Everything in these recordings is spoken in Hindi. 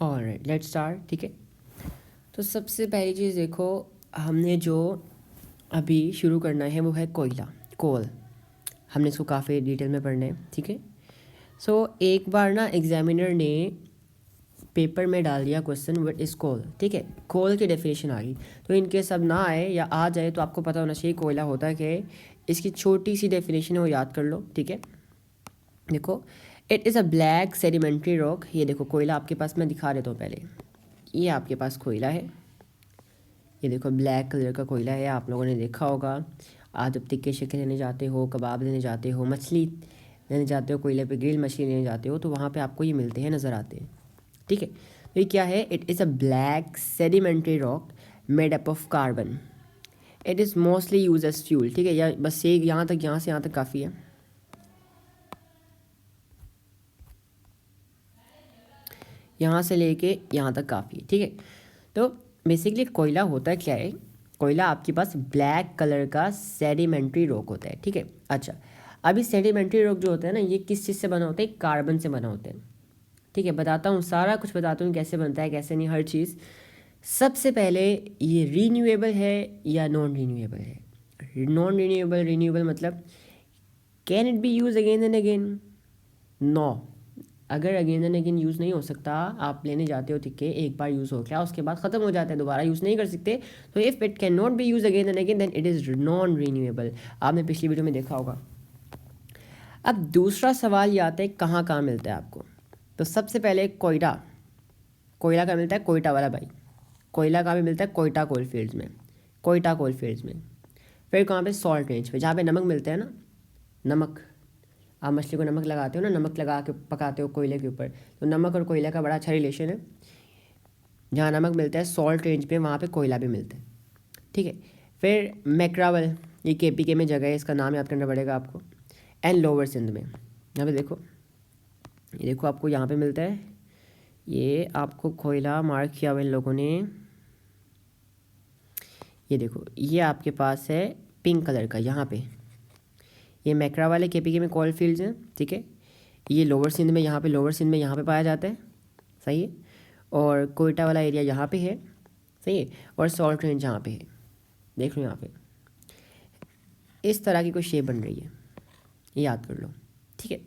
Alright, let's start. ठीक है, तो सबसे पहली चीज़ देखो, हमने जो अभी शुरू करना है वो है कोयला, कोल। हमने इसको काफ़ी डिटेल में पढ़ना है। ठीक है, सो एक बार ना एग्जामिनर ने पेपर में डाल दिया क्वेश्चन व्हाट इज़ कोल। ठीक है, कोल की डेफिनेशन आ गई, तो इनके सब ना आए या आ जाए तो आपको पता होना चाहिए कोयला होता है क्या है। इसकी छोटी सी डेफिनेशन है वो याद कर लो। ठीक है, देखो, it is a black sedimentary rock. ये देखो कोयला आपके पास, मैं दिखा देता हूँ पहले। ये आपके पास कोयला है, ये देखो ब्लैक कलर का कोयला है। आप लोगों ने देखा होगा, आज जब टिक्के शिक्के लेने जाते हो, कबाब लेने जाते हो, मछली लेने जाते हो, कोयले पे ग्रिल मछली लेने जाते हो, तो वहाँ पे आपको ये मिलते हैं, नज़र आते हैं। ठीक है, तो ये क्या है? It is a black sedimentary rock made up of carbon. It is mostly use as fuel. ठीक है, या बस ये यहाँ तक, यहाँ से यहाँ तक काफ़ी है। यहाँ से लेके यहाँ तक काफ़ी है। ठीक है, तो बेसिकली कोयला होता है क्या है? कोयला आपके पास ब्लैक कलर का सेडिमेंट्री रॉक होता है। ठीक है, अच्छा, अभी सेडिमेंट्री रॉक जो होता है ना, ये किस चीज़ से बना होता है? कार्बन से बना होता है। ठीक है, बताता हूँ, सारा कुछ बताता हूँ कैसे बनता है कैसे नहीं, हर चीज़। सबसे पहले, ये रीन्यूएबल है या नॉन रीन्यूएबल है? नॉन रीन्यूएबल, रीन्यूएबल मतलब can it be use again and again? No, अगर अगेन एंड अगेन यूज़ नहीं हो सकता, आप लेने जाते हो टिक्के, एक बार यूज़ हो गया उसके बाद ख़त्म हो जाता है, दोबारा यूज़ नहीं कर सकते। तो if it can not be use again and again then it is non renewable. आपने पिछली वीडियो में देखा होगा। अब दूसरा सवाल ये आता है, कहाँ कहाँ मिलता है आपको? तो सबसे पहले कोयटा, कोयला कहाँ मिलता है? कोयटा वाला भाई, कोयला कहाँ पे मिलता है? कोयटा कोल फील्ड्स में, कोयटा कोल फील्ड्स में। फिर कहाँ पे? सॉल्ट रेंज पे, जहाँ पे नमक मिलता है ना, नमक। आप मछली को नमक लगाते हो ना, नमक लगा के पकाते हो कोयले के ऊपर, तो नमक और कोयले का बड़ा अच्छा रिलेशन है। जहाँ नमक मिलता है सॉल्ट रेंज पे, वहाँ पे कोयला भी मिलता है। ठीक है, फिर मैक्रावल, ये केपीके में जगह है, इसका नाम याद करना पड़ेगा आपको। एंड लोअर सिंध में, यहाँ पे देखो, ये देखो आपको यहाँ पे मिलता है, ये आपको कोयला मार्क किया हुआ इन लोगों ने। ये देखो, ये आपके पास है पिंक कलर का, यहाँ पे ये मैक्रा वाले केपीके में कोल फील्ड्स हैं। ठीक है, ये लोअर सिंध में, यहाँ पे लोअर सिंध में यहाँ पे पाया जाता है। सही है, और कोयटा वाला एरिया यहाँ पे है। सही है, और सॉल्ट रेंज यहाँ पे है। देख लो यहाँ पे इस तरह की कोई शेप बन रही है, ये याद कर लो। ठीक है,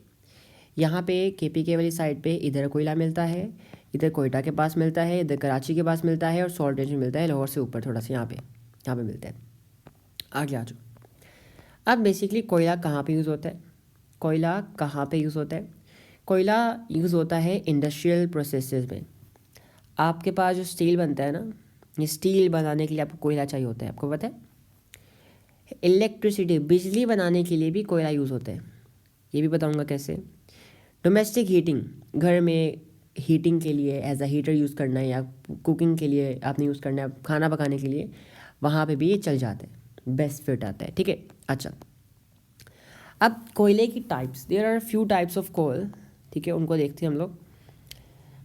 यहाँ पे केपीके वाली साइड पे इधर कोयला मिलता है, इधर कोयटा के पास मिलता है, इधर कराची के पास मिलता है, और सॉल्ट रेंज में मिलता है लाहौर से ऊपर थोड़ा सा, यहाँ पे मिलता है। आगे आ जाओ। अब बेसिकली कोयला कहाँ पे यूज़ होता है? कोयला कहाँ पे यूज़ होता है? कोयला यूज़ होता है इंडस्ट्रियल प्रोसेसेस में। आपके पास जो स्टील बनता है ना, ये स्टील बनाने के लिए आपको कोयला चाहिए होता है, आपको पता है। इलेक्ट्रिसिटी, बिजली बनाने के लिए भी कोयला यूज़ होता है, ये भी बताऊंगा कैसे। डोमेस्टिक हीटिंग, घर में हीटिंग के लिए एज अ हीटर यूज़ करना है, या कुकिंग के लिए आपने यूज़ करना है, खाना पकाने के लिए, वहाँ पे भी ये चल जाता है, बेस्ट फिट आता है। ठीक है, अच्छा, अब कोयले की types, there are few types of coal. ठीक है, उनको देखते हैं हम लोग।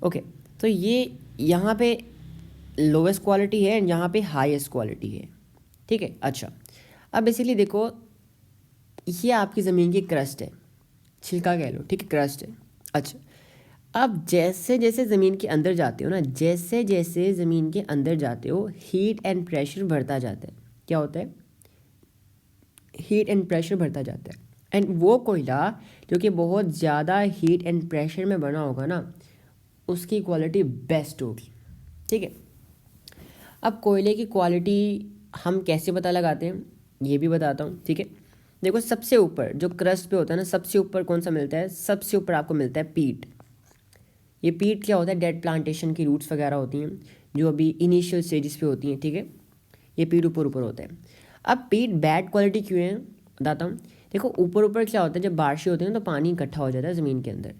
ओके, तो ये यहाँ पे लोवेस्ट क्वालिटी है, यहाँ पे हाईएस्ट क्वालिटी है। ठीक है, अच्छा, अब बेसिकली देखो, ये आपकी ज़मीन की क्रस्ट है, छिलका कह लो। ठीक है, क्रस्ट है। अच्छा, अब जैसे जैसे ज़मीन के अंदर जाते हो ना, जैसे जैसे ज़मीन के अंदर जाते हो, हीट एंड प्रेशर बढ़ता जाता है। क्या होता है? हीट एंड प्रेशर बढ़ता जाता है। एंड वो कोयला जो कि बहुत ज़्यादा हीट एंड प्रेशर में बना होगा ना, उसकी क्वालिटी बेस्ट होगी। ठीक है, अब कोयले की क्वालिटी हम कैसे पता लगाते हैं, ये भी बताता हूँ। ठीक है, देखो, सबसे ऊपर जो क्रस्ट पे होता है ना, सबसे ऊपर कौन सा मिलता है? सबसे ऊपर आपको मिलता है पीट। ये पीट क्या होता है? डेड प्लांटेशन की रूट्स वगैरह होती हैं, जो अभी इनिशियल स्टेजेस पे होती हैं। ठीक है, ये पीट ऊपर ऊपर होता है। अब पीट बैड क्वालिटी क्यों है, बताता हूँ। देखो, ऊपर ऊपर क्या होता है, जब बारिशें होती हैं तो पानी इकट्ठा हो जाता है ज़मीन के अंदर,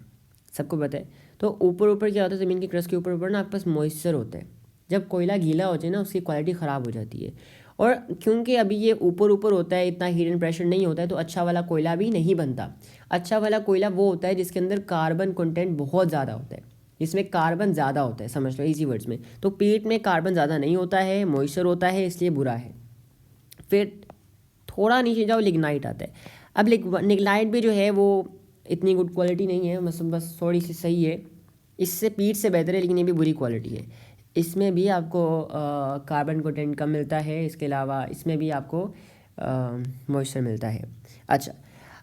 सबको पता है। तो ऊपर ऊपर क्या होता है, ज़मीन के क्रस्ट के ऊपर ऊपर ना आपके पास मॉइस्चर होता है। जब कोयला गीला हो जाए ना, उसकी क्वालिटी ख़राब हो जाती है। और क्योंकि अभी ये ऊपर ऊपर होता है, इतना हीट एंड प्रेशर नहीं होता है, तो अच्छा वाला कोयला भी नहीं बनता। अच्छा वाला कोयला वो होता है जिसके अंदर कार्बन कंटेंट बहुत ज़्यादा होता है, जिसमें कार्बन ज़्यादा होता है, समझ लो इजी वर्ड्स में। तो पीट में कार्बन ज़्यादा नहीं होता है, मॉइस्चर होता है, इसलिए बुरा है। फिर थोड़ा नीचे जाओ, लिग्नाइट आता है। अब लिग्नाइट भी जो है वो इतनी गुड क्वालिटी नहीं है, बस थोड़ी सी सही है। इससे पीट से बेहतर है, लेकिन ये भी बुरी क्वालिटी है। इसमें भी आपको कार्बन कंटेंट कम मिलता है, इसके अलावा इसमें भी आपको मॉइस्चर मिलता है। अच्छा,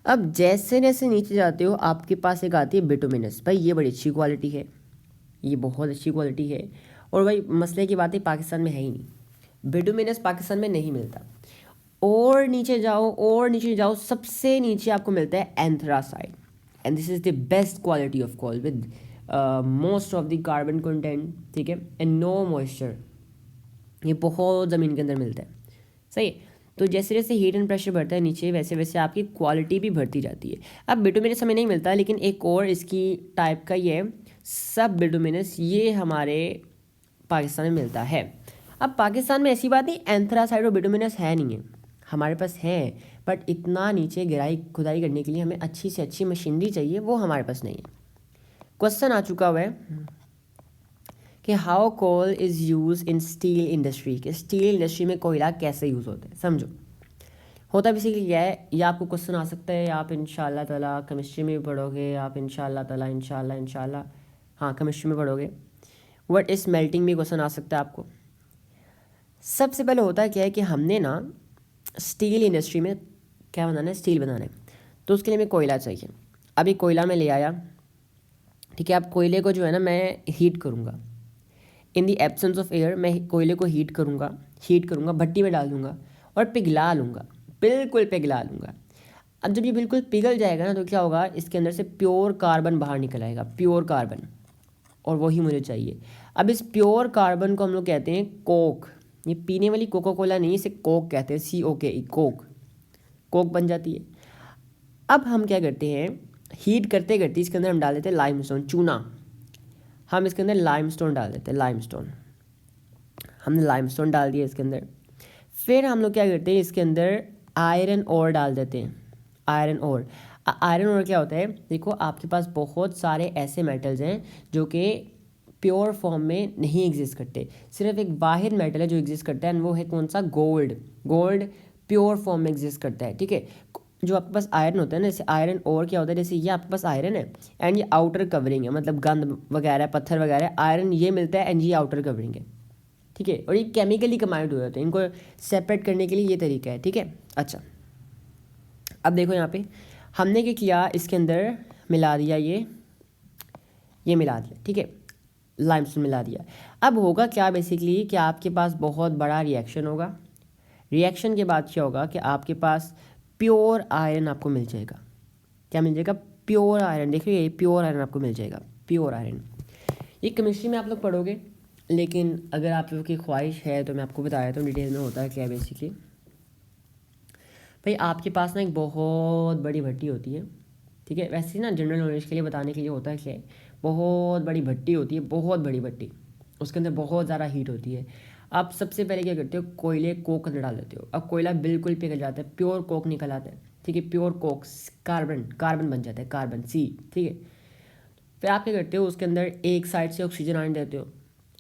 अब जैसे जैसे नीचे जाते हो आपके पास एक आती है बिटुमिनस। भाई ये बड़ी अच्छी क्वालिटी है, ये बहुत अच्छी क्वालिटी है। और भाई मसले की बात है, पाकिस्तान में है ही नहीं, बिटुमिनस पाकिस्तान में नहीं मिलता। और नीचे जाओ, और नीचे जाओ, सबसे नीचे आपको मिलता है anthracite, and this is the best quality of coal with most of the carbon content, ठीक है, एंड नो मॉइस्चर। ये बहुत ज़मीन के अंदर मिलता है, सही है। तो जैसे जैसे हीट एंड प्रेशर बढ़ता है नीचे, वैसे वैसे आपकी क्वालिटी भी बढ़ती जाती है। अब बिटुमिनस हमें नहीं मिलता, लेकिन एक और इसकी टाइप का ये सब बिटुमिनस, ये हमारे पाकिस्तान में मिलता है। अब पाकिस्तान में ऐसी बात नहीं एंथ्रासाइड और बिटुमिनस है नहीं है, हमारे पास है, बट इतना नीचे गहराई खुदाई करने के लिए हमें अच्छी से अच्छी मशीनरी चाहिए, वो हमारे पास नहीं है। क्वेश्चन आ चुका हुआ है कि how coal is use in steel industry, कि स्टील इंडस्ट्री में कोयला कैसे यूज़ होता है। समझो, होता बेसिकली क्या है, या आपको क्वेश्चन आ सकता है, आप इंशाल्लाह ताला केमिस्ट्री में भी पढ़ोगे, आप इंशाल्लाह ताला इंशाल्लाह हाँ केमिस्ट्री में पढ़ोगे। व्हाट इज़ मेल्टिंग भी क्वेश्चन आ सकता है आपको। सबसे पहले होता क्या है कि हमने ना स्टील इंडस्ट्री में क्या बनाना है, स्टील बनाना है, तो उसके लिए हमें कोयला चाहिए। अभी कोयला मैं ले आया, ठीक है। अब कोयले को जो है ना मैं हीट करूँगा, इन दी एब्सेंस ऑफ एयर मैं कोयले को हीट करूँगा, भट्टी में डाल दूँगा और पिघला लूँगा, बिल्कुल पिघला लूँगा। अब जब ये बिल्कुल पिघल जाएगा ना, तो क्या होगा, इसके अंदर से प्योर कार्बन बाहर निकल आएगा, प्योर कार्बन, और वही मुझे चाहिए। अब इस प्योर कार्बन को हम लोग कहते हैं कोक। ये पीने वाली कोका कोला नहीं, इसे कोक कहते हैं, COKE, कोक। कोक बन जाती है। अब हम क्या करते हैं, हीट करते करते इसके अंदर हम डाल देते हैं लाइमस्टोन, चूना। हम इसके अंदर लाइमस्टोन डाल देते हैं, लाइमस्टोन। हमने लाइमस्टोन डाल दिया इसके अंदर। फिर हम लोग क्या करते हैं, इसके अंदर आयरन ओर डाल देते हैं, आयरन ओर। आयरन ओर क्या होता है, देखो आपके पास बहुत सारे ऐसे मेटल्स हैं जो कि प्योर फॉर्म में नहीं एग्जिस्ट करते, सिर्फ एक वाहिद मेटल है जो एग्जिस्ट करता है, वो है कौन सा, गोल्ड। गोल्ड प्योर फॉर्म में एग्जिस्ट करता है, ठीक है। जो आपके पास आयरन होता है ना, जैसे आयरन और क्या होता है, जैसे ये आपके पास आयरन है एंड ये आउटर कवरिंग है, मतलब गंद वगैरह पत्थर वगैरह आयरन ये मिलता है एंड ये आउटर कवरिंग है, ठीक है। और ये केमिकली कंबाइंड हो जाते हैं, इनको सेपरेट करने के लिए ये तरीका है, ठीक है। अच्छा, अब देखो यहाँ पे हमने क्या किया, इसके अंदर मिला दिया, ये मिला दिया, ठीक है, लाइमस्टोन मिला दिया। अब होगा क्या बेसिकली कि आपके पास बहुत बड़ा रिएक्शन होगा। रिएक्शन के बाद क्या होगा कि आपके पास प्योर आयरन आपको मिल जाएगा। क्या मिल जाएगा, प्योर आयरन। देखिए ये प्योर आयरन आपको मिल जाएगा, प्योर आयरन। ये केमिस्ट्री में आप लोग पढ़ोगे, लेकिन अगर आप लोगों की ख्वाहिश है तो मैं आपको बता देता हूँ डिटेल में होता है क्या बेसिकली। भाई आपके पास ना एक बहुत बड़ी भट्टी होती है, ठीक है। वैसे ना जनरल नॉलेज के लिए बताने के लिए होता है क्या, बहुत बड़ी भट्टी होती है, बहुत बड़ी भट्टी, उसके अंदर बहुत ज़्यादा हीट होती है। आप सबसे पहले क्या करते हो, कोयले कोक अंदर डाल देते हो। अब कोयला बिल्कुल पिघल जाता है, प्योर कोक निकल आता है, ठीक है, प्योर कोक, कार्बन बन जाता है, कार्बन C, ठीक है। फिर आप क्या करते हो, उसके अंदर एक साइड से ऑक्सीजन आने देते हो,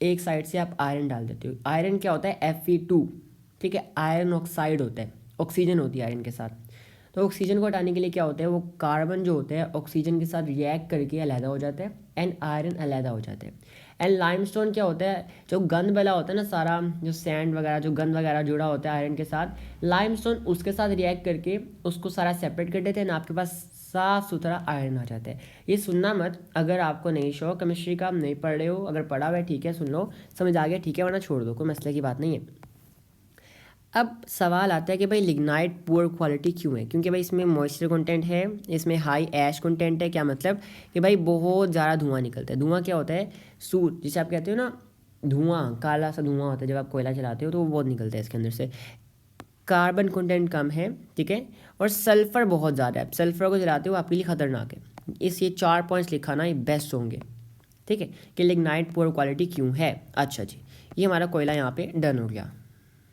एक साइड से आप आयरन डाल देते हो। आयरन क्या होता है, Fe2, ठीक है, आयरन ऑक्साइड होता है, ऑक्सीजन होती है आयरन के साथ। तो ऑक्सीजन को हटाने के लिए क्या होता है, वो कार्बन जो होता है ऑक्सीजन के साथ रिएक्ट करके अलहदा हो जाता है एंड आयरन अलहदा हो जाता है। एंड लाइमस्टोन क्या होता है, जो गंद वाला होता है ना, सारा जो सैंड वगैरह, जो गंद वगैरह जुड़ा होता है आयरन के साथ, लाइमस्टोन उसके साथ रिएक्ट करके उसको सारा सेपरेट कर देते हैं ना, आपके पास साफ़ सुथरा आयरन आ जाता है। ये सुनना मत, अगर आपको नहीं शौक केमिस्ट्री का, आप नहीं पढ़ रहे हो, अगर पढ़ा हुआ है ठीक है, सुन लो, समझ आ गया ठीक है, वरना छोड़ दो, कोई मसले की बात नहीं है। अब सवाल आता है कि भाई लिग्नाइट पुअर क्वालिटी क्यों है, क्योंकि भाई इसमें मॉइस्चर कंटेंट है, इसमें हाई ऐश कंटेंट है। क्या मतलब कि भाई बहुत ज़्यादा धुआं निकलता है। धुआं क्या होता है, सूट जिसे आप कहते हो ना, धुआं, काला सा धुआं होता है जब आप कोयला चलाते हो, तो वो बहुत निकलता है इसके अंदर से। कार्बन कंटेंट कम है, ठीक है, और सल्फ़र बहुत ज़्यादा है। सल्फ़र को जलाते हो आपके लिए ख़तरनाक है। ये 4 पॉइंट्स लिखा ना, ये बेस्ट होंगे, ठीक है, कि लिग्नाइट पुअर क्वालिटी क्यों है। अच्छा जी, ये हमारा कोयला यहाँ पे डन हो गया।